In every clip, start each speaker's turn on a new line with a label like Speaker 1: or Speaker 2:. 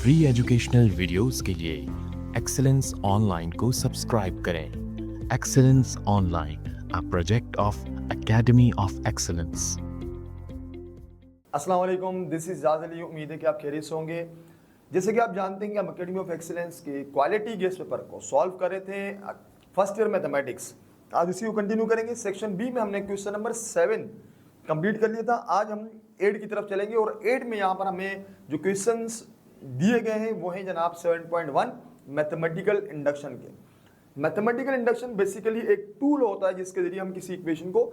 Speaker 1: Free educational videos के लिए excellence online को सब्सक्राइब करें। Excellence online, a project of academy of excellence.
Speaker 2: अस्सलाम वालेकुम, दिस इज़ जाज़ अली। उम्मीद है कि आप खैरियत से होंगे। जैसे कि आप जानते हैं कि हम एकेडमी ऑफ एक्सीलेंस के क्वालिटी गेस्ट पेपर को सॉल्व कर रहे थे फर्स्ट ईयर मैथमेटिक्स। आज उसी को कंटिन्यू करेंगे। सेक्शन बी में हमने क्वेश्चन नंबर 7 कंप्लीट कर लिया था। आज हम 8 की तरफ चलेंगे और 8 में यहाँ पर हमें जो क्वेश्चंस दिए गए हैं वो हैं जनाब 7.1 मैथमेटिकल इंडक्शन के। मैथमेटिकल इंडक्शन बेसिकली एक टूल होता है जिसके जरिए हम किसी इक्वेशन को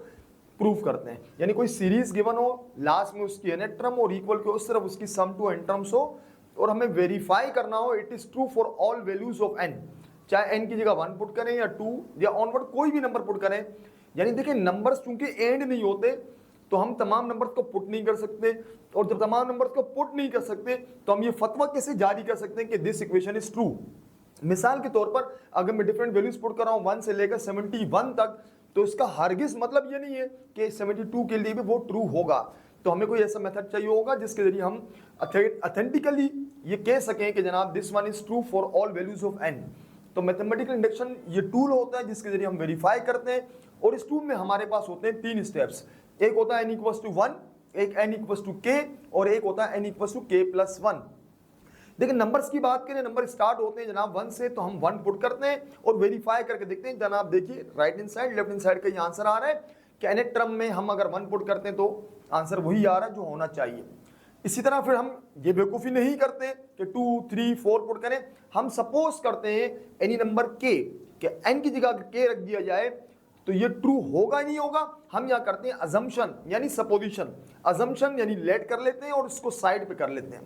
Speaker 2: प्रूव करते हैं। यानी कोई सीरीज गिवन हो, लास्ट में उसकी nth टर्म और इक्वल के उस तरफ उसकी सम टू n टर्म्स हो और हमें वेरीफाई करना हो it is true for all values of n। चाहे n की जगह 1 पुट करें या 2 या ऑनवर्ड कोई भी नंबर पुट करें। यानी देखिए नंबर्स चूंकि एंड नहीं होते तो हम तमाम नंबर्स को पुट नहीं कर सकते, और जब तमाम नंबर्स को पुट नहीं कर सकते तो हम ये फतवा कैसे जारी कर सकते हैं कि दिस इक्वेशन इज ट्रू। मिसाल के तौर पर अगर मैं डिफरेंट वैल्यूज पुट कर रहा हूं 1 से लेकर 71 तक, तो इसका हरगिज मतलब ये नहीं है कि 72 के लिए भी वो ट्रू होगा। तो हमें कोई ऐसा मेथड चाहिए होगा जिसके जरिए हम ऑथेंटिकली ये कह सकें कि जनाब this one is true for all values of n। तो मैथमेटिकल इंडक्शन ये टूल होता है जिसके जरिए हम वेरीफाई करते हैं, और इस टूल में हमारे पास होते हैं 3 स्टेप्स। एक होता है n इक्वल्स टू 1, एक n इक्वल्स टू k और एक होता है n equals to k plus 1। देखिए नंबर्स की बात करें, नंबर स्टार्ट होते हैं जनाब 1 से, तो हम 1 पुट करते हैं और वेरीफाई करके देखते हैं। जनाब देखिए right hand side left hand side का ये आंसर आ रहा है कि nth टर्म में हम अगर 1 पुट करते हैं तो आंसर वही आ रहा है जो होना चाहिए। इसी तरह फिर हम ये बेवकूफ़ी नहीं करते कि 2, 3, 4 पुट करें। हम सपोज करते हैं एनी नंबर k कि n की जगह k रख दिया जाए तो ये ट्रू होगा नहीं होगा। हम यहाँ करते हैं अजम्पशन यानी सपोजिशन। अजम्पशन यानी लेट कर लेते हैं और उसको साइड पे कर लेते हैं।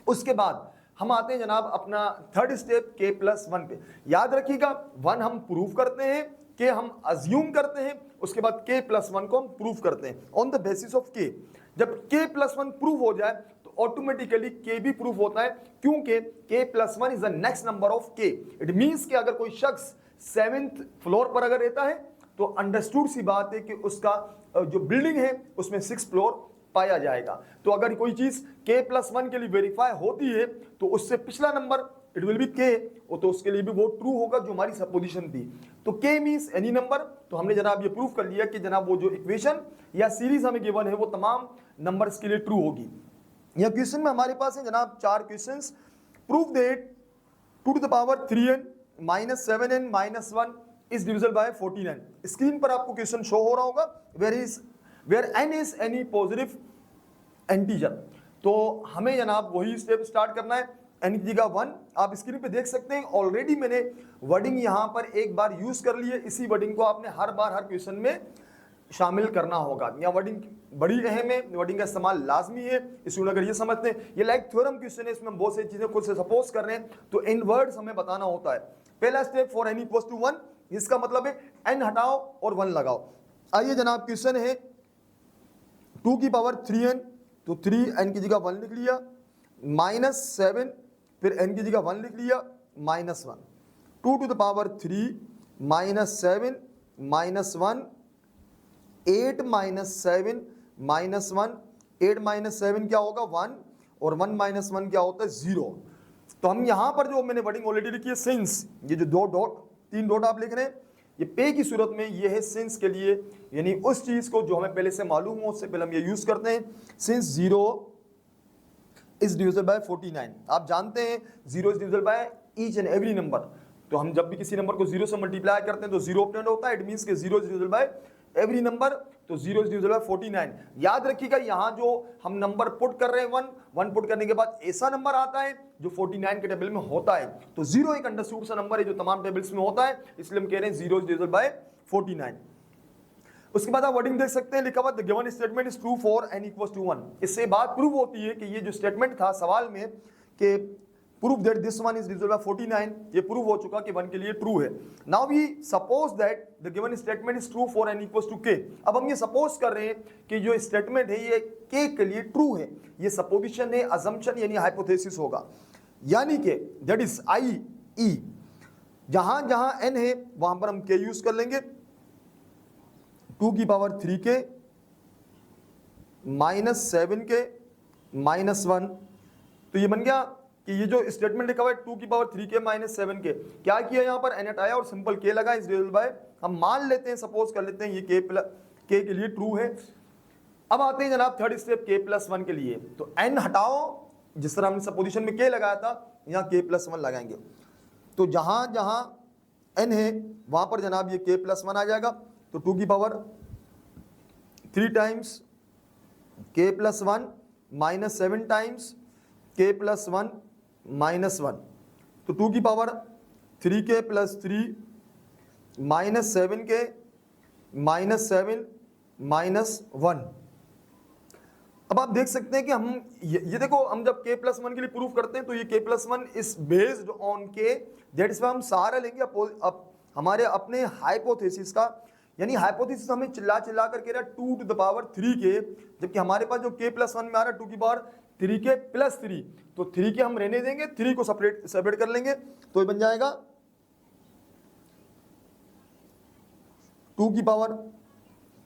Speaker 2: उसके बाद हम आते हैं जनाब अपना थर्ड स्टेप k प्लस 1 पे। याद रखिएगा 1 हम प्रूव करते हैं, k हम अज्यूम करते हैं, उसके बाद k प्लस 1 को हम प्रूव करते हैं on the basis of k। जब k प्लस 1 प्रूव हो जाए तो ऑटोमेटिकली k भी प्रूव होता है, क्योंकि k plus 1 is the next number of k। It means कि अगर कोई शख्स 7th फ्लोर पर अगर रहता है तो अंडरस्टूड सी बात है कि उसका जो बिल्डिंग है उसमें 6th फ्लोर पाया जाएगा। तो अगर कोई चीज k प्लस 1 के लिए वेरीफाई होती है तो उससे पिछला number it will be k, तो उसके लिए भी वो ट्रू होगा जो हमारी सपोजिशन थी। तो k मींस एनी नंबर। तो हमने जनाब ये प्रूव कर लिया कि जनाब वो जो इक्वेशन या सीरीज हमें गिवन है वो तमाम नंबर्स के लिए ट्रू होगी। यह क्वेश्चन में हमारे पास है जनाब 4 questions. Prove that 2 to the power 3n minus 7n minus 1 is divisible by 14n। Screen पर आपको क्वेश्चन शो हो रहा होगा where n is any positive integer। तो हमें जनाब वही स्टेप स्टार्ट करना है। n की जगह 1 आप स्क्रीन पे देख सकते हैं। ऑलरेडी मैंने वर्डिंग यहाँ पर एक बार यूज कर ली है। इसी वर्डिंग को आपने हर बार हर क्वेश्चन में शामिल करना होगा। यहाँ वर्डिंग बड़ी अहम है, वर्डिंग का इस्तेमाल लाजमी है। इसलिए अगर ये समझते हैं ये लाइक थ्योरम क्वेश्चन है, इसमें हम बहुत सारी चीजें खुद से सपोज कर रहे हैं तो इन वर्ड्स हमें बताना होता है। पहला step for n equals to 1, इसका मतलब है n हटाओ और 1 लगाओ। आइए जनाब क्वेश्चन है 2 की पावर 3n, तो 3 n की जगह 1 लिख लिया, माइनस 7 फिर n की जगह 1 लिख लिया, minus 1। 2 to the power 3 minus 7 minus 1, 8 minus 7 minus 1। 8 minus 7 क्या होगा 1, और 1 माइनस 1 क्या होता है 0। तो हम यहाँ पर जो मैंने वर्डिंग ऑलरेडी लिखी है सिंस, ये जो 2 डॉट 3 डॉट आप लिख रहे हैं ये पे की सूरत में ये है सिंस के लिए, यानी उस चीज को जो हमें पहले से मालूम हो उससे पहले हम ये यूज करते हैं। Since 0 is divisible by 49। आप जानते हैं 0 is divisible by each and every number. तो हम जब भी किसी नंबर को 0 से मल्टीप्लाई करते हैं तो 0 ऑब्टेंड होता है। इट मींस कि 0 is divisible bye every number, तो 0 इज डिविजिबल बाय 49। याद रखिएगा यहाँ जो हम नंबर पुट कर रहे हैं 1 पुट करने के बाद ऐसा नंबर आता है जो 49 के टेबल में होता है। तो 0 एक अंडरस्टूड सा नंबर है जो तमाम टेबल्स में होता है, इसलिए हम कह रहे हैं 0 इज डिविजिबल बाय 49। उसके बाद आप वर्डिंग देख सकते हैं, लिखा हुआ the given statement is true for n equals to 1। इससे बात प्रूव होती है कि ये जो स्टेटमेंट था सवाल में कि prove that this one is divisible by 49, ये प्रूव हो चुका कि 1 के लिए ट्रू है। Now we suppose that the given statement is true for n equals to k। अब हम ये सपोज कर रहे हैं कि जो स्टेटमेंट है ये k के लिए ट्रू है। ये सपोजिशन है, अजम्पशन यानी हाइपोथेसिस होगा, यानी कि दैट इज आई ई, जहां जहां n है वहां पर हम k यूज कर लेंगे। 2 की power 3k minus 7k minus 1, तो ये बन गया कि ये जो स्टेटमेंट लिखा हुआ है 2 की पावर 3k माइनस 7k, क्या किया यहाँ पर n हटाया और सिंपल k लगा इस डिविजल बाय, हम मान लेते हैं, सपोज कर लेते हैं ये k के लिए ट्रू है। अब आते हैं जनाब थर्ड स्टेप k प्लस 1 के लिए, तो n हटाओ, जिस तरह हमने सपोजिशन में k लगाया था यहाँ k प्लस 1 लगाएंगे, तो जहां जहां n है वहां पर जनाब ये k प्लस 1 आ जाएगा, तो 2 की power 3 times k plus 1 minus 7 times k plus 1 minus 1, तो 2 की power 3k plus 3 minus 7k minus 7 minus 1। अब आप देख सकते हैं कि हम ये देखो, हम जब k प्लस 1 के लिए प्रूफ करते हैं तो ये k plus 1 is based on k, that is हम सहारा लेंगे अब हमारे अपने हाइपोथेसिस का, यानी हाइपोथेसिस हमें चिल्ला चिल्ला कर कह रहा है 2 टू द पावर 3k, जबकि हमारे पास जो k प्लस 1 में आ रहा है 2 की पावर 3k प्लस 3, तो 3k हम रहने देंगे, 3 को सेपरेट कर लेंगे, तो ये बन जाएगा 2 की पावर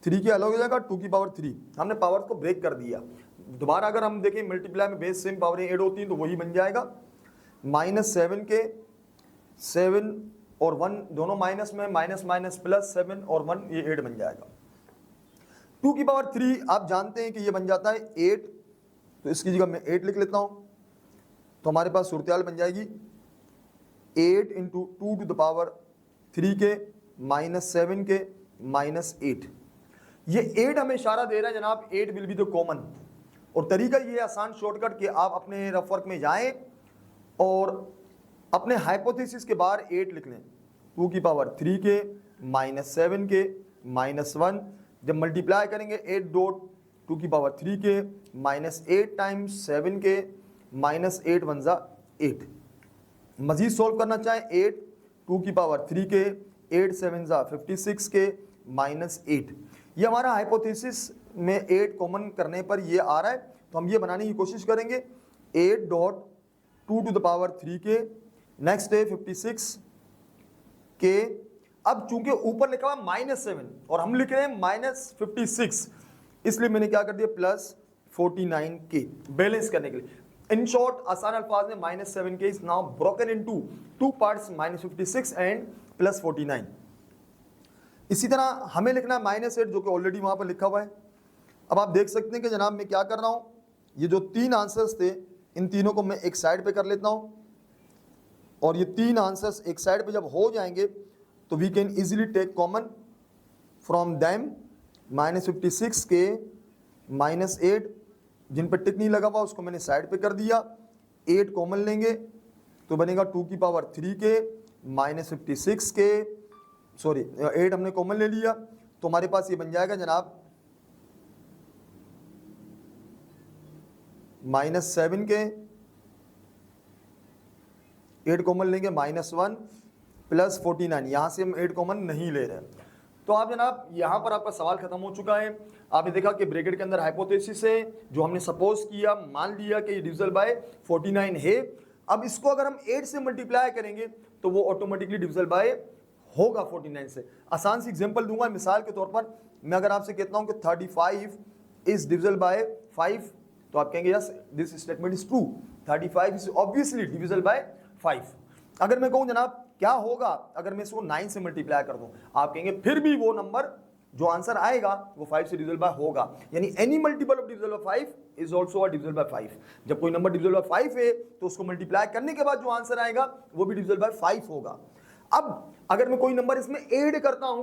Speaker 2: 3k अलग हो जाएगा, 2 की पावर 3, हमने पावर को ब्रेक कर दिया। दोबारा अगर हम देखें मल्टीप्लाई में बेस सेम पावर ऐड होती हैं तो वही बन जाएगा माइनस 7k, 7 और 1 दोनों माइनस में, माइनस माइनस प्लस 7 और 1 ये 8 बन जाएगा। 2 की पावर 3 आप जानते हैं कि ये बन जाता है 8, तो इसकी जगह मैं 8 लिख लेता हूं, तो हमारे पास सूरत बन जाएगी 8 into 2 to the power 3k minus 7k minus 8। ये 8 हमें इशारा दे रहा है जनाब 8 विल बी द कॉमन, और तरीका ये आसान शॉर्टकट कि आप अपने रफ वर्क में जाएं और अपने हाइपोथेसिस के बाहर 8 लिख लें, 2 की power 3k minus 7k minus 1, जब मल्टीप्लाई करेंगे 8 डॉट 2 की power 3k minus 8 times 7k minus 8 one जा 8। मजीद सॉल्व करना चाहें 8 2 की पावर 3k 8 7 जा 56k माइनस 8, ये हमारा हाइपोथेसिस में 8 कॉमन करने पर ये आ रहा है, तो हम ये बनाने की कोशिश करेंगे 8 dot 2 to the power 3k, next है 56k, अब चूंकि ऊपर लिखा हुआ माइनस 7 और हम लिख रहे हैं माइनस 56, इसलिए मैंने क्या कर दिया प्लस 49k बैलेंस करने के लिए। इन शॉर्ट आसान अल्फाज में minus 7k is now broken into 2 parts, minus 56 and plus 49। इसी तरह हमें लिखना है माइनस 8 जो कि ऑलरेडी वहां पर लिखा हुआ है। अब आप देख सकते हैं कि जनाब मैं क्या कर रहा हूं, ये जो 3 आंसर्स थे इन तीनों को मैं एक साइड पे कर लेता हूं, और ये 3 आंसर्स एक साइड पे जब हो जाएंगे तो we can easily take common from them minus 56k minus 8, जिन पर टिक नहीं लगा हुआ उसको मैंने साइड पे कर दिया, 8 कॉमन लेंगे तो बनेगा 2 की power 3k minus 56k, sorry 8 हमने कॉमन ले लिया, तो हमारे पास ये बन जाएगा जनाब माइनस 7k, 8 कॉमन लेंगे माइनस 1 प्लस 49, यहाँ से हम 8 कॉमन नहीं ले रहे। तो आप जनाब यहाँ पर आपका सवाल खत्म हो चुका है। आपने देखा कि ब्रैकेट के अंदर हाइपोथेसिस है जो हमने सपोज किया, मान लिया कि ये डिविजल बाय 49 है। अब इसको अगर हम 8 से मल्टीप्लाई करेंगे तो वो ऑटोमेटिकली डिविजल बाय होगा 49 से। आसान सी एग्जांपल दूंगा, मिसाल के तौर पर मैं अगर आपसे कहता हूं कि 35 इज डिविजल बाय 5, तो आप कहेंगे yes this statement is true, 35 is obviously divisible by 5। अगर मैं कहूं जनाब क्या होगा अगर मैं इसको 9 से मल्टीप्लाई कर दूं, आप कहेंगे फिर भी वो नंबर जो आंसर आएगा वो 5 से डिविजल बाय होगा, यानी any multiple of divisible by 5 is also a divisible by 5। जब कोई नंबर डिविजल बाय 5 है तो उसको मल्टीप्लाई करने के बाद जो आंसर आएगा वो भी डिविजल बाय 5 होगा। अब अगर मैं कोई नंबर इसमें ऐड करता हूं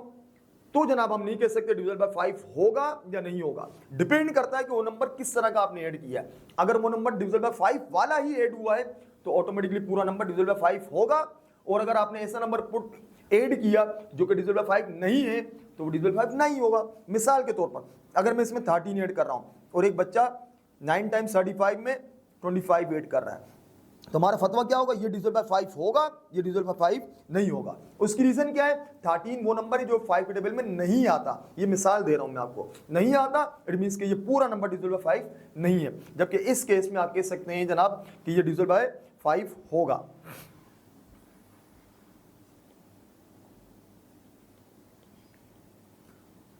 Speaker 2: तो जनाब हम नहीं कह सकते डिविजल बाय 5 होगा या नहीं होगा, डिपेंड करता है कि वो नंबर किस तरह का आपने ऐड किया है। अगर वो नंबर डिविजल बाय 5 वाला ही ऐड हुआ है तो ऑटोमेटिकली पूरा नंबर डिविजल बाय 5 होगा, और अगर आपने ऐसा नंबर पुट ऐड किया जो कि डिविजल बाय 5 नहीं है तो वो डिविजल बाय 5 नहीं होगा। मिसाल के तौर पर अगर मैं इसमें 13 ऐड कर रहा हूं और एक बच्चा 9 टाइम्स 35 में 25 ऐड कर रहा है, तो हमारा फतवा क्या होगा, ये डिविजल बाय 5 होगा, ये डिविजल बाय 5 नहीं होगा। उसकी रीजन क्या है, 13 वो नंबर है जो 5 के टेबल में नहीं आता, ये मिसाल दे रहा हूं मैं आपको, नहीं आता, इट मींस कि ये पूरा नंबर डिविजल बाय 5 नहीं है। जबकि इस केस में आप कह सकते हैं जनाब कि ये डिविजल बाय 5 होगा।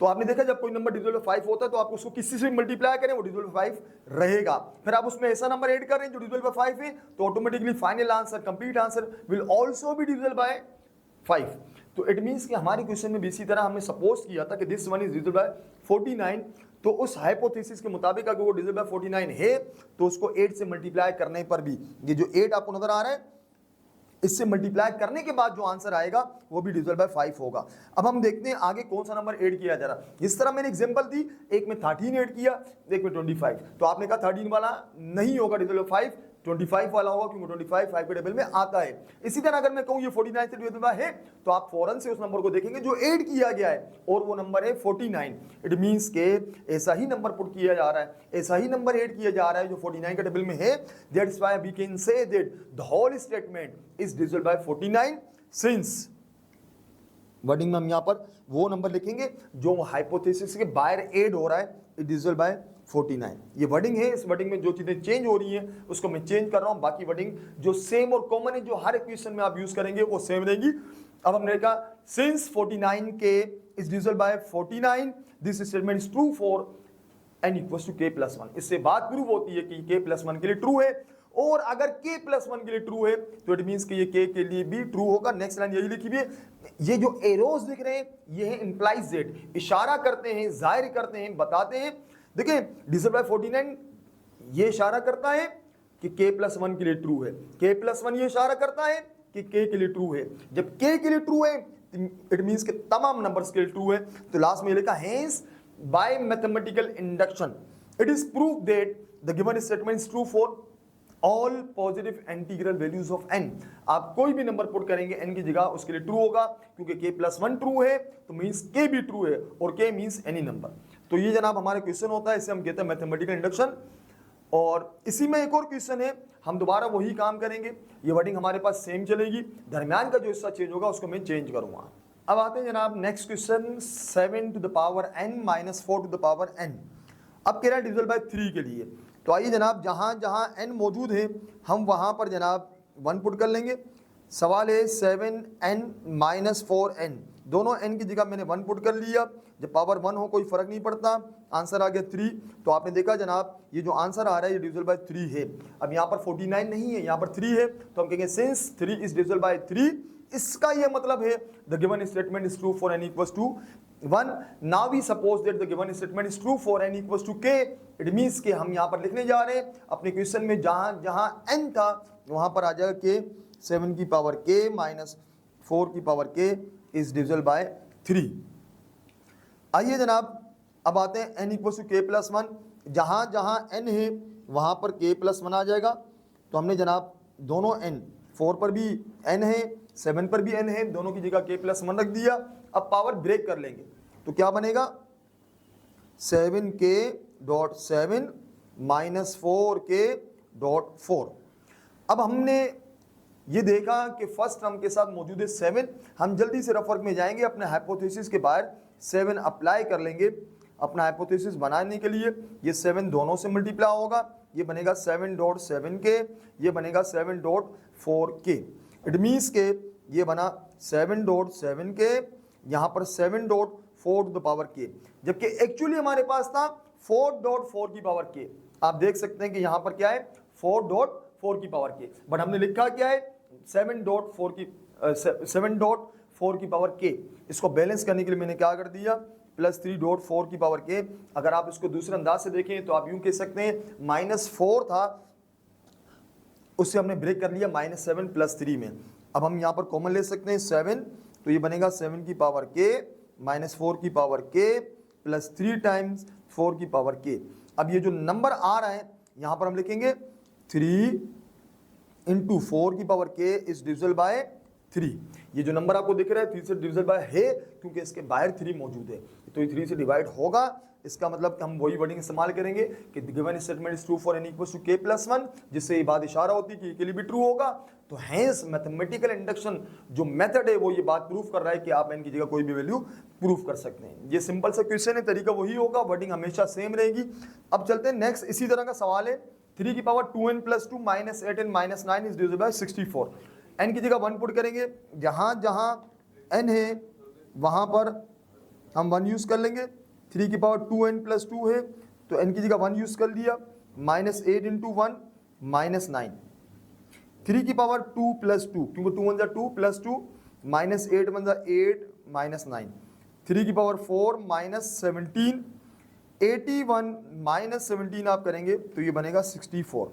Speaker 2: तो आपने देखा जब कोई नंबर डिविजिबल बाय 5 होता है तो आप उसको किसी से मल्टीप्लाई करें वो डिविजिबल बाय 5 रहेगा। फिर आप उसमें ऐसा नंबर ऐड कर रहे हैं जो डिविजिबल बाय 5 है तो automatically final answer, complete answer will also be divisible by 5। तो इट मींस कि हमारे क्वेश्चन में भी इसी तरह हमने सपोज किया था कि this one is divisible by 49, तो उस हाइपोथेसिस के मुताबिक अगर वो डिविजिबल बाय 49 है तो उसको 8 से मल्टीप्लाई करने पर भी, ये जो 8 आपको नजर आ रहा है, इससे मल्टीप्लाई करने के बाद जो आंसर आएगा वो भी डिविजिबल बाय 5 होगा। अब हम देखते हैं आगे कौन सा नंबर ऐड किया जा रहा है। इस तरह मैंने एग्जांपल दी, एक में 13 ऐड किया, एक में 25, तो आपने कहा 13 वाला नहीं होगा डिविजिबल बाय 5, 25 वाला होगा क्योंकि 25 5 के टेबल में आता है। इसी तरह अगर मैं कहूं ये 49 से डिविजिबल बाय है तो आप फौरन से उस नंबर को देखेंगे जो ऐड किया गया है और वो नंबर है 49। इट मींस के ऐसा ही नंबर पुट किया जा रहा है, ऐसा ही नंबर ऐड किया जा रहा है जो 49 के टेबल में है। That's why we can say that the whole statement is divisible by 49 since wording में हम यहां पर वो नंबर लिखेंगे जो हाइपोथेसिस के बाहर ऐड हो रहा है, इट डिविजिबल बाय 49। ये वर्डिंग है, इस वर्डिंग में जो चीजें चेंज हो रही हैं उसको मैं चेंज कर रहा हूं, बाकी वर्डिंग जो सेम और कॉमन है जो हर इक्वेशन में आप यूज करेंगे वो सेम रहेगी। अब हमने कहा since 49 k is divisible by 49 this statement is true for n equals to k plus 1। इससे बात प्रूव होती है कि k प्लस 1 के लिए ट्रू है, और अगर k प्लस 1 के लिए ट्रू है तो इट मींस कि ये k के लिए भी ट्रू होगा। नेक्स्ट लाइन यही लिखी हुई है, ये जो एरोज दिख रहे हैं ये है इंप्लाइज दैट, इशारा करते हैं, जाहिर करते हैं, बताते हैं। देखिए डिविजिबल बाय 49 ये इशारा करता है कि k प्लस 1 के लिए ट्रू है, k प्लस 1 ये इशारा करता है कि k के लिए ट्रू है। जब k के लिए ट्रू है इट मींस कि तमाम नंबर्स के लिए ट्रू है। तो लास्ट में लिखा hence bye mathematical induction it is proof that the given statement is true for all positive integral values of n। आप कोई भी नंबर पुट करेंगे n की जगह उसके लिए ट्रू होगा, क्योंकि k प्लस 1 ट्रू है तो मींस k भी ट्रू है, और k मींस एनी नंबर। तो ये जनाब हमारे क्वेश्चन होता है, इसे हम कहते हैं मैथमेटिकल इंडक्शन। और इसी में एक और क्वेश्चन है, हम दोबारा वही काम करेंगे, ये वर्डिंग हमारे पास सेम चलेगी, दरमियान का जो हिस्सा चेंज होगा उसको मैं चेंज करूंगा। अब आते हैं जनाब next question 7 to the power n minus 4 to the power n। अब कह रहा है डिविजिबल बाय 3 के लिए, तो आइए जनाब जहां जहां n मौजूद है हम वहां पर जनाब 1 पुट कर लेंगे। सवाल है 7n माइनस 4n, दोनों n की जगह मैंने 1 पुट कर लिया, जब पावर 1 हो कोई फर्क नहीं पड़ता, आंसर आ गया 3। तो आपने देखा जनाब ये जो आंसर आ रहा है ये डिविजिबल बाय 3 है। अब यहाँ पर 49 नहीं है, यहाँ पर 3 है, तो हम कहेंगे सिंस 3 इज डिविजिबल बाय 3, इसका ये मतलब है the given statement is true for n equals to 1। Now we suppose that the given statement is true for n equals to k। It means कि हम यहाँ पर लिखने जा रहे हैं अपने क्वेश्चन में जहां जहां n था वहां पर आ जाएगा k 7 की पावर k माइनस 4 की power k is divisible by 3। आइए जनाब अब आते हैं n equals to k plus 1, जहां जहां n है वहां पर k प्लस 1 आ जाएगा। तो हमने जनाब दोनों n, 4 पर भी n है 7 पर भी n है, दोनों की जगह k प्लस 1 रख दिया। अब पावर ब्रेक कर लेंगे तो क्या बनेगा 7k dot 7 minus 4k dot 4। अब हमने ये देखा कि फर्स्ट टर्म के साथ मौजूद है 7, हम जल्दी से रफ वर्क में जाएंगे, अपने हाइपोथेसिस के बाहर 7 अप्लाई कर लेंगे अपना हाइपोथेसिस बनाने के लिए। ये 7 दोनों से मल्टीप्लाई होगा, ये बनेगा 7 डॉट 7k, ये बनेगा 7 डॉट 4k। इट मीन्स के ये बना 7 डॉट 7k, यहाँ पर 7 dot 4 to the power k, जबकि एक्चुअली हमारे पास था 4 डॉट 4 की पावर k। आप देख सकते हैं कि यहाँ पर क्या है 4 डॉट 4 की पावर k, बट हमने लिखा क्या है 7 डॉट 4 की पावर k। इसको बैलेंस करने के लिए मैंने क्या कर दिया प्लस 3 डॉट 4 की पावर k। अगर आप इसको दूसरे अंदाज से देखें तो आप यूं कह सकते हैं माइनस 4 था उससे हमने ब्रेक कर लिया माइनस 7 प्लस 3 में। अब हम यहाँ पर कॉमन ले सकते हैं 7, तो ये बनेगा 7 की पावर k माइनस 4 की पावर k प्लस 3 टाइम्स 4 की पावर k। अब ये जो नंबर आ रहा है यहाँ पर हम लिखेंगे 3 इंटू 4 की power k is divisible by 3। ये जो नंबर आपको दिख रहा है 3 से डिविजिबल बाय है क्योंकि इसके बाहर 3 मौजूद है, तो ये 3 से डिवाइड होगा। इसका मतलब हम वही वर्डिंग इस्तेमाल करेंगे कि given statement is true for n equals to k plus 1, जिससे ये बात इशारा होती है कि के लिए भी ट्रू होगा। तो हैंस मैथमेटिकल इंडक्शन जो मेथड है वो ये बात प्रूफ कर रहा है कि आप n की जगह कोई भी वैल्यू प्रूफ कर सकते हैं। ये सिंपल सा क्वेश्चन है, तरीका वही होगा, वर्डिंग हमेशा सेम रहेगी। अब चलते हैं नेक्स्ट, इसी तरह का सवाल है 3 की power 2n plus 2 minus 8n minus 9 is divisible bye 64। n की जगह 1 पुट करेंगे, जहां जहां n है वहां पर हम 1 यूज़ कर लेंगे, 3 की पावर 2n प्लस 2 है तो n की जगह 1 यूज़ कर लिया, -8 इंटू 1 -9, 3 की पावर 2 प्लस 2 क्योंकि 2 1 2 प्लस 2 -8 1 8 -9, 3 की पावर 4 -17, 81 -17 आप करेंगे तो ये बनेगा 64,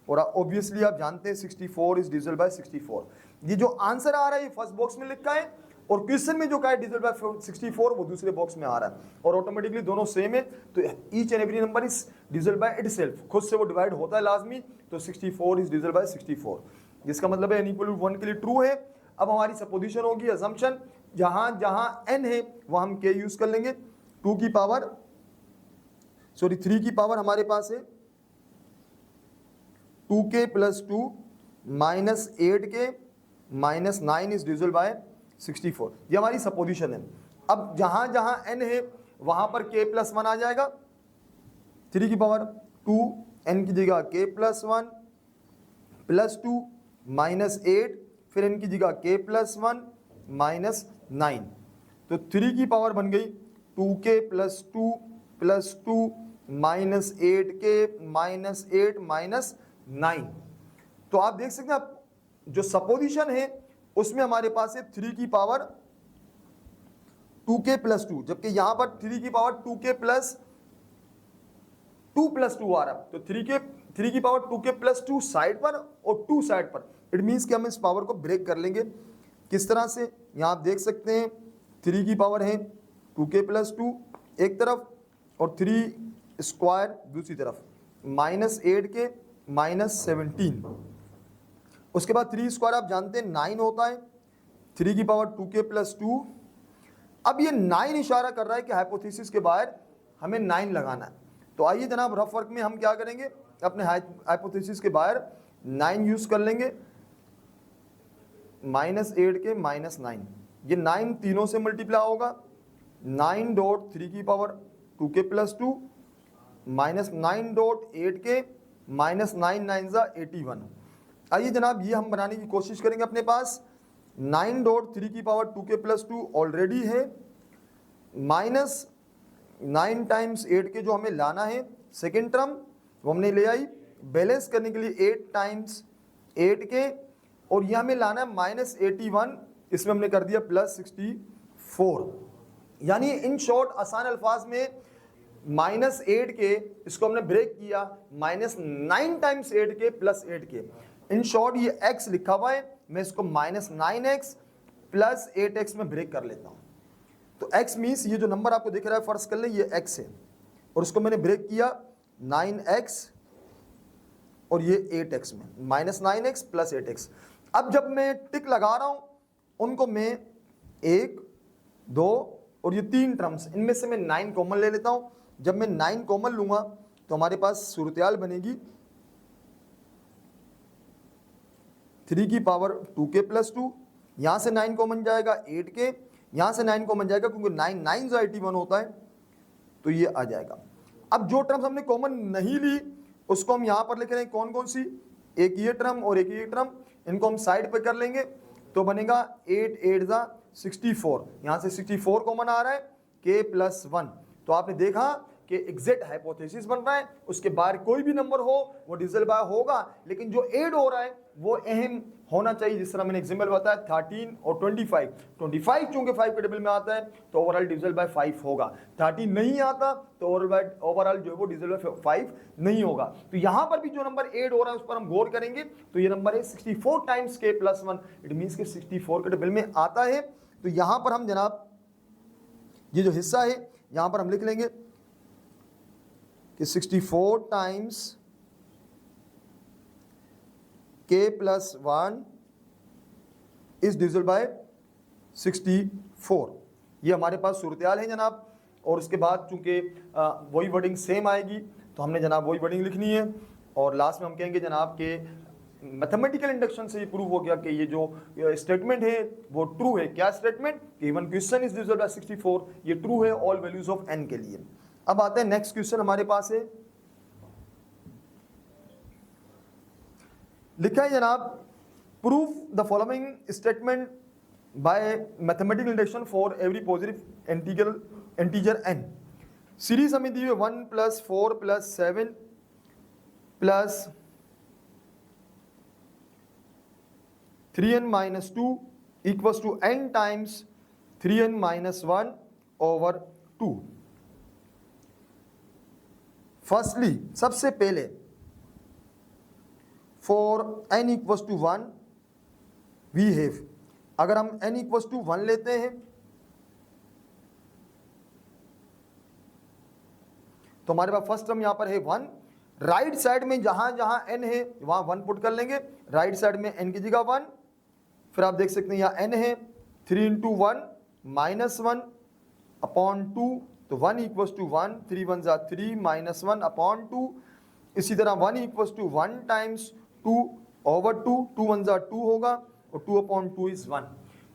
Speaker 2: और ऑब्वियसली आप जानते हैं 64 इज डिविजिबल बाय 64। ये जो आंसर आ रहा है ये फर्स्ट बॉक्स में लिखा है, और क्वेश्चन में जो कहा है डिविजिबल बाय 64 वो दूसरे बॉक्स में आ रहा है, और ऑटोमेटिकली दोनों सेम है, तो each and every number is divisible by itself, खुद से वो डिवाइड होता है लाजमी, तो 64 इज डिविजिबल बाय 64, जिसका मतलब है n इक्वल टू 1 के लिए ट्रू है। अब हमारी सपोजिशन होगी अजम्पशन, जहां जहां n है वहां हम k यूज कर लेंगे, 3 की पावर हमारे पास है 2k plus 2 -8k -9 is divisible bye 64, ये हमारी सपोजिशन है। अब जहां जहां n है वहां पर k प्लस 1 आ जाएगा, 3 की पावर 2 n की जगह k प्लस 1 प्लस 2 -8, फिर n की जगह k प्लस 1 -9, तो 3 की पावर बन गई 2k प्लस 2 प्लस 2 -8k -8 -9। तो आप देख सकते हैं, आप जो सपोजिशन है उसमें हमारे पास है 3 की पावर 2k प्लस 2, जबकि यहां पर 3 की पावर 2k प्लस 2 प्लस 2 आ रहा है, तो 3 की पावर 2k प्लस 2 साइड पर और 2 साइड पर, इट मीन्स कि हम इस पावर को ब्रेक कर लेंगे। किस तरह से, यहां आप देख सकते हैं 3 की पावर है 2k प्लस 2 एक तरफ और 3 स्क्वायर दूसरी तरफ, -8k -17, उसके बाद 3 स्क्वायर आप जानते हैं 9 होता है, 3 की पावर 2k प्लस 2। अब ये 9 इशारा कर रहा है कि हाइपोथेसिस के बाहर हमें 9 लगाना है, तो आइए जनाब रफ वर्क में हम क्या करेंगे, अपने हाइपोथेसिस के बाहर 9 यूज कर लेंगे, -8k -9, ये 9 तीनों से मल्टीप्लाई होगा, 9 डॉट 3 की power 2k plus 2 -9 dot 8k -9 9 81। आइए जनाब ये हम बनाने की कोशिश करेंगे अपने पास, 9 डॉट 3 की पावर 2k प्लस 2 ऑलरेडी है, -9 टाइम्स 8k जो हमें लाना है सेकेंड टर्म वो हमने ले आई, बैलेंस करने के लिए 8 टाइम्स 8k, और यह हमें लाना है -81, इसमें हमने कर दिया +64, यानी इन शॉर्ट आसान अल्फाज में -8k इसको हमने ब्रेक किया, -9 times 8k plus 8k, in short ये x लिखा हुआ है, मैं इसको -9x प्लस 8x में ब्रेक कर लेता हूं, तो x मीन्स ये जो नंबर आपको दिख रहा है फर्ज कर ले ये x है, और उसको मैंने ब्रेक किया 9x और ये 8x में, -9x प्लस 8x। अब जब मैं टिक लगा रहा हूं उनको मैं 1 2 और ये 3 टर्म्स, इनमें से मैं 9 कॉमन ले लेता हूं, जब मैं 9 कॉमन लूंगा तो हमारे पास सूरत-ए-हाल बनेगी 3 की पावर 2k प्लस 2, यहां से 9 कॉमन जाएगा 8k, यहां से 9 कॉमन जाएगा क्योंकि 9 9 81 होता है, तो ये आ जाएगा। अब जो टर्म्स हमने कॉमन नहीं ली उसको हम यहां पर लिख रहे हैं, कौन कौन सी, एक ये टर्म और एक ये टर्म, इनको हम साइड पे कर लेंगे तो बनेगा 8 8 64, यहां से 64 कॉमन आ रहा है k प्लस 1, तो आपने देखा कि एग्जैक्ट हाइपोथेसिस बन रहा है, उसके बाहर कोई भी नंबर हो वो डिविजिबल बाय होगा, लेकिन जो ऐड हो रहा है वो अहम होना चाहिए, जिस तरह मैंने एग्जांपल बताया 13 और 25 चूंकि 5 के टेबल में आता है तो ओवरऑल डिविजिबल बाय 5 होगा, 13 नहीं आता तो ओवरऑल जो है वो डिविजिबल बाय 5 नहीं होगा। तो यहां पर भी जो नंबर ऐड हो रहा है उस पर हम गौर करेंगे, तो ये नंबर है 64 times k plus 1, it means कि 64 के टेबल में आता है। तो यहां पर हम जनाब ये जो हिस्सा है यहां पर हम लिख लेंगे कि 64 times k plus 1 is divisible bye 64, ये हमारे पास सूरत-ए-हाल है जनाब। और उसके बाद चूंकि वही वर्डिंग सेम आएगी तो हमने जनाब वही वर्डिंग लिखनी है, और लास्ट में हम कहेंगे जनाब के मैथमेटिकल इंडक्शन से ये प्रूव हो गया कि ये जो स्टेटमेंट है वो ट्रू है। क्या statement, even question is divisible bye 64, ये ट्रू है ऑल वैल्यूज ऑफ n के लिए। अब आते हैं नेक्स्ट क्वेश्चन हमारे पास है, लिखा है जनाब proof the following statement by mathematical induction for every positive integer n। Series हमें दी हुई 1 + 4 + 7 plus 3n - 2 equals to n times 3n - 1 over 2। Firstly सबसे पहले for n equals to 1 we have, अगर हम n इक्वल्स टू 1 लेते हैं तो हमारे पास फर्स्ट टर्म यहां पर है 1। राइट साइड में जहां जहां n है वहां 1 पुट कर लेंगे, राइट साइड में n की जगह 1। फिर आप देख सकते हैं यहाँ n है 3 × 1 -1 अपॉन 2, तो 1 इक्वल्स टू 1, 3 × 1 = 3 -1 अपॉन 2। इसी तरह 1 इक्वल्स टू 1 टाइम्स 2 ओवर 2, 2 × 1 = 2 होगा और 2 अपॉन 2 = 1।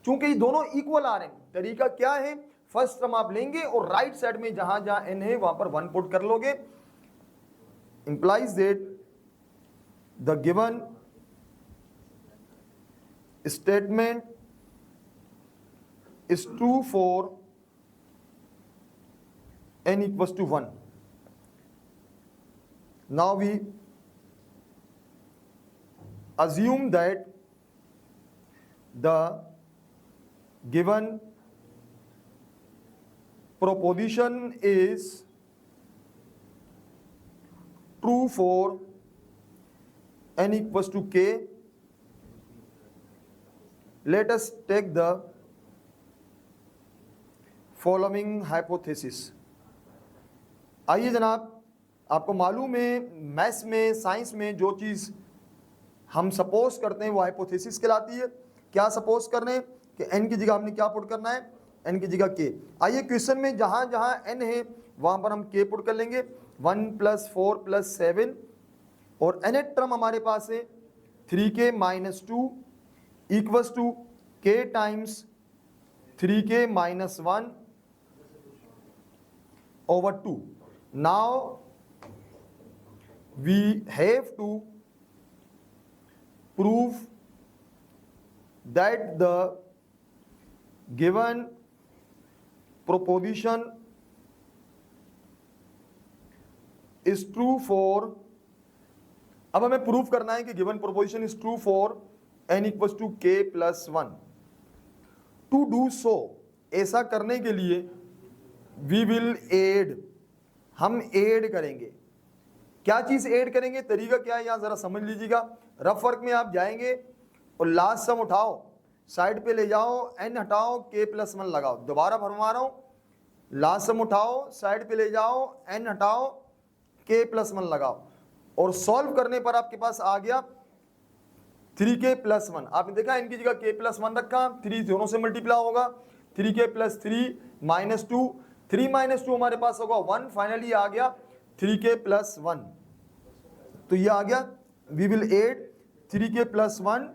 Speaker 2: चूंकि ये दोनों इक्वल आ रहे हैं, तरीका क्या है, फर्स्ट टर्म आप लेंगे और राइट साइड में जहां जहां n है वहां पर 1 पुट कर लोगे। Implies that the given statement is true for n equals to 1. Now we assume that the given proposition is true for n equals to k. Let us take the following hypothesis. आइए जनाब, आपको मालूम है maths में, science में जो चीज़ हम suppose करते हैं वो हाइपोथेसिस कहलाती है। क्या सपोज कर रहे हैं कि n की जगह हमने क्या पुट करना है, n की जगह k। आइए क्वेश्चन में जहाँ जहाँ n है वहाँ पर हम k पुट कर लेंगे, 1 + 4 + 7 और nth टर्म हमारे पास है 3k - 2 equals to k times 3k - 1 over 2. Now we have to prove that the given proposition is true for, अब हमें प्रूव करना है कि given proposition is true for n equals to k + 1. To do so, ऐसा करने के लिए we will add, हम ऐड करेंगे। क्या चीज ऐड करेंगे, तरीका क्या है यहाँ जरा समझ लीजिएगा। रफ वर्क में आप जाएंगे और लास्ट सम उठाओ, साइड पे ले जाओ, n हटाओ, k + 1 लगाओ। दोबारा फरमा रहा हूं, लास्ट सम उठाओ, साइड पे ले जाओ, n हटाओ, k + 1 लगाओ और सॉल्व करने पर आपके पास आ गया 3k + 1। आपने देखा n की जगह k + 1 रखा, 3 दोनों से मल्टीप्लाई होगा, 3k + 3 - 2, 3 - 2 हमारे पास होगा 1। फाइनली आ गया 3k + 1। तो ये आ गया, we will add 3k + 1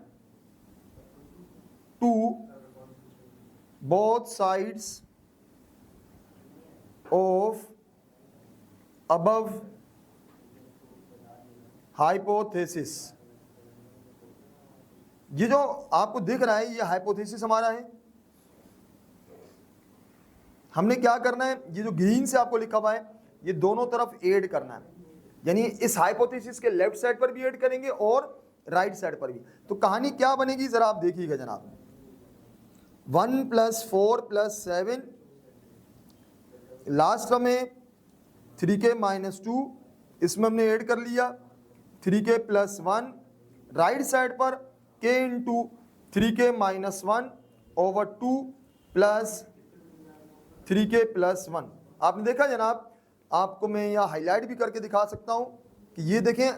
Speaker 2: to both sides of above hypothesis. ये जो आपको दिख रहा है ये हाइपोथेसिस हमारा है। हमने क्या करना है, ये जो ग्रीन से आपको लिखा हुआ है ये दोनों तरफ ऐड करना है, यानी इस हाइपोथेसिस के लेफ्ट साइड पर भी ऐड करेंगे और राइट साइड पर भी। तो कहानी क्या बनेगी जरा आप देखिएगा जनाब, 1 + 4 + 7, लास्ट में 3k - 2, इसमें हमने ऐड कर लिया 3k + 1, राइट साइड पर k × 3k - 1 over 2 plus 3k + 1। आपने देखा जनाब, आपको मैं यहाँ हाईलाइट भी करके दिखा सकता हूँ कि ये देखें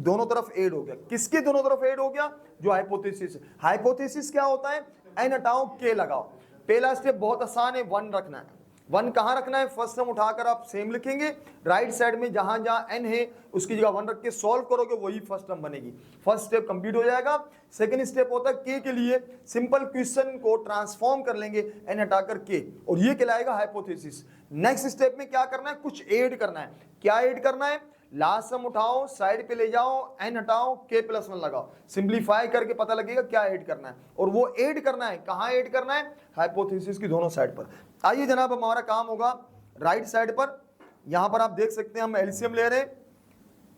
Speaker 2: दोनों तरफ ऐड हो गया। किसके दोनों तरफ ऐड हो गया, जो हाइपोथेसिस। हाइपोथेसिस क्या होता है, n हटाओ k लगाओ। पहला स्टेप बहुत आसान है, 1 रखना है। 1 कहाँ रखना है, फर्स्ट टर्म उठाकर आप सेम लिखेंगे, राइट साइड में जहां जहां n है उसकी जगह 1 रख के सॉल्व करोगे, वही फर्स्ट टर्म बनेगी। फर्स्ट स्टेप कंप्लीट हो जाएगा। सेकंड स्टेप होता है k के लिए सिंपल क्वेश्चन को ट्रांसफॉर्म कर लेंगे n हटाकर k, और ये कहलाएगा हाइपोथेसिस। नेक्स्ट स्टेप में क्या करना है, कुछ ऐड करना है। क्या ऐड करना है, लास्ट सम उठाओ, साइड पे ले जाओ, n हटाओ, k+1 लगाओ, सिंप्लीफाई करके पता लगेगा क्या ऐड करना है। और वो ऐड करना है कहाँ ऐड करना है? हाइपोथेसिस की दोनों साइड पर। आइए जनाब, हमारा काम होगा राइट साइड पर। यहां पर आप देख सकते हैं हम एलसीएम ले रहे हैं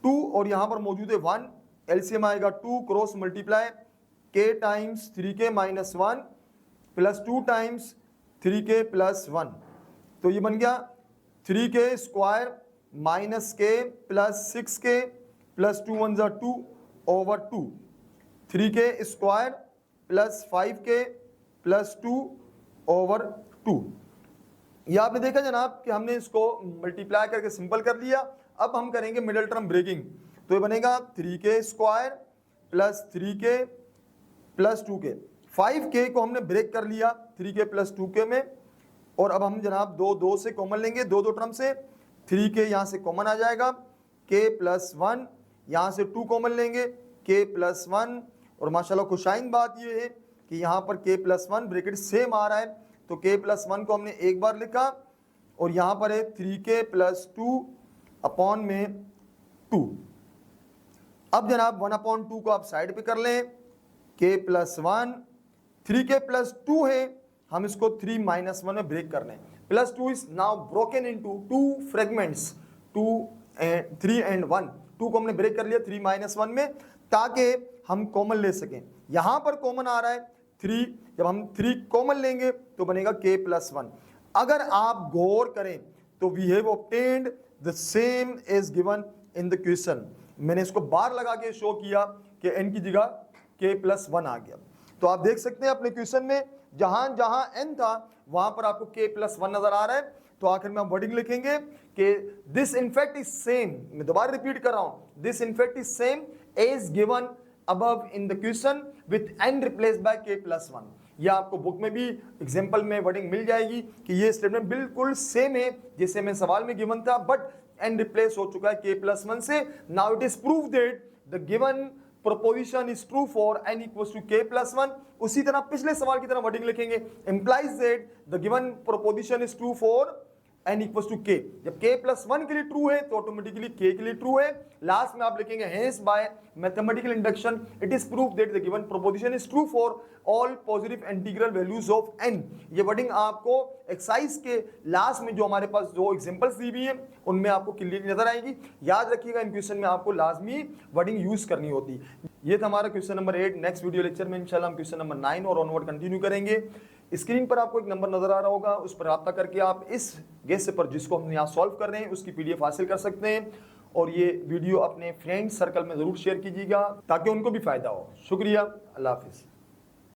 Speaker 2: 2 और यहां पर मौजूद है 1। एलसीएम आएगा 2 cross multiply k times 3k - 1 plus 2 times 3k + 1, तो ये बन गया 3k square minus k plus 6k plus 2 1 = 2 over 2, 3k square plus 5k plus 2 over 2। ये आपने देखा जनाब कि हमने इसको मल्टीप्लाई करके सिंपल कर लिया। अब हम करेंगे मिडिल टर्म ब्रेकिंग, तो ये बनेगा 3k square plus 3k plus 2k। 5k को हमने ब्रेक कर लिया 3k प्लस 2k में, और अब हम जनाब 2 से कॉमन लेंगे, 2 टर्म से। 3k यहाँ से कॉमन आ जाएगा, k+1 यहाँ से 2 कॉमन लेंगे, k+1। और माशाल्लाह खुशाइन बात ये है कि यहाँ पर k+1 ब्रैकेट सेम आ रहा है, तो k+1 को हमने एक बार लिखा, और यहाँ पर है 3k + 2 अपॉन में 2। अब जनाब 1/2 को आप साइड पे कर लें, k+1, 3k + 2 है, हम इसको 3 - 1 में ब्रेक कर लें। +2 is now broken into 2 fragments, 3 and 1। 2 को हमने ब्रेक कर लिया 3 - 1 में, ताकि हम कॉमन ले सकें। यहां पर कॉमन आ रहा है 3, जब हम 3 कॉमन लेंगे तो बनेगा k+1। अगर आप गौर करें तो we have obtained the same as given in the question. मैंने इसको बार लगा के शो किया कि n की जगह k+1 आ गया। तो आप देख सकते हैं अपने क्वेश्चन में जहां जहां n था वहां पर आपको k+1 नजर आ रहा है। तो आखिर में हम वर्डिंग लिखेंगे कि this in fact is same, मैं दोबारा रिपीट कर रहा हूं, this in fact is same as given above in the question with n replace by k+1। यह आपको बुक में भी एग्जांपल में वर्डिंग मिल जाएगी कि ये स्टेटमेंट बिल्कुल सेम है जैसे मैं सवाल में गिवन था, बट n रिप्लेस हो चुका है k+1 से। Now it is prove that the given proposition is true for n equals to k+1। उसी तरह पिछले सवाल की तरह वर्डिंग लिखेंगे, implies that the given proposition is true for n equals to k। जब k+1 के लिए ट्रू है तो ऑटोमेटिकली k के लिए ट्रू है। लास्ट में आप लिखेंगे hence by mathematical induction it is proved that the given proposition is true for all positive integral values of n। ये वर्डिंग आपको एक्सरसाइज के लास्ट में जो हमारे पास 2 एग्जांपल्स दी हुई है उनमें आपको क्लियरली नजर आएगी। याद रखिएगा इन क्वेश्चन में आपको लाजमी वर्डिंग यूज करनी होती। ये था हमारा question number 8। Next video lecture में इंशाल्लाह हम क्वेश्चन नंबर 9 और ऑनवर्ड कंटिन्यू करेंगे। स्क्रीन पर आपको एक नंबर नजर आ रहा होगा, उस पर रब्ता करके आप इस गेस पर जिसको हम यहाँ सॉल्व कर रहे हैं उसकी PDF हासिल कर सकते हैं। और ये वीडियो अपने फ्रेंड सर्कल में ज़रूर शेयर कीजिएगा ताकि उनको भी फ़ायदा हो। शुक्रिया, अल्लाह हाफिज़।